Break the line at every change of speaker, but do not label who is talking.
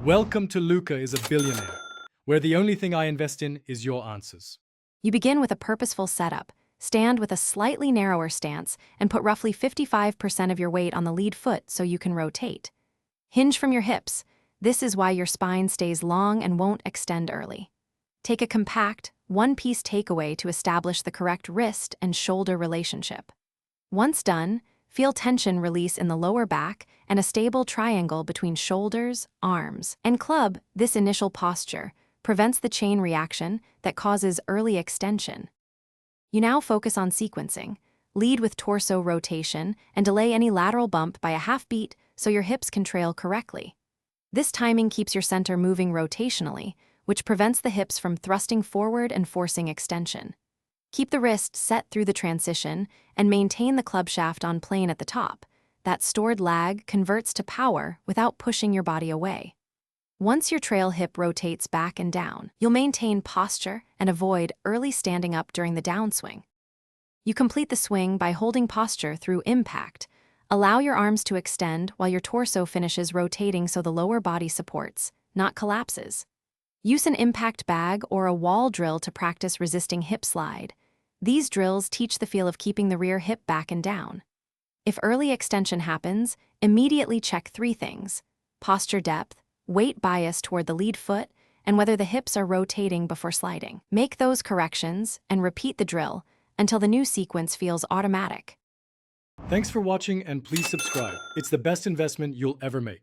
Welcome to Luca is a Billionaire, where the only thing I invest in is your answers.
You begin with a purposeful setup, stand with a slightly narrower stance, and put roughly 55% of your weight on the lead foot so you can rotate. Hinge from your hips. This is why your spine stays long and won't extend early. Take a compact, one-piece takeaway to establish the correct wrist and shoulder relationship. Once done, feel tension release in the lower back and a stable triangle between shoulders, arms, and club. This initial posture prevents the chain reaction that causes early extension. You now focus on sequencing. Lead with torso rotation and delay any lateral bump by a half beat so your hips can trail correctly. This timing keeps your center moving rotationally, which prevents the hips from thrusting forward and forcing extension. Keep the wrist set through the transition and maintain the club shaft on plane at the top. That stored lag converts to power without pushing your body away. Once your trail hip rotates back and down, you'll maintain posture and avoid early standing up during the downswing. You complete the swing by holding posture through impact. Allow your arms to extend while your torso finishes rotating so the lower body supports, not collapses. Use an impact bag or a wall drill to practice resisting hip slide. These drills teach the feel of keeping the rear hip back and down. If early extension happens, immediately check 3 things: posture depth, weight bias toward the lead foot, and whether the hips are rotating before sliding. Make those corrections and repeat the drill until the new sequence feels automatic.
Thanks for watching and please subscribe. It's the best investment you'll ever make.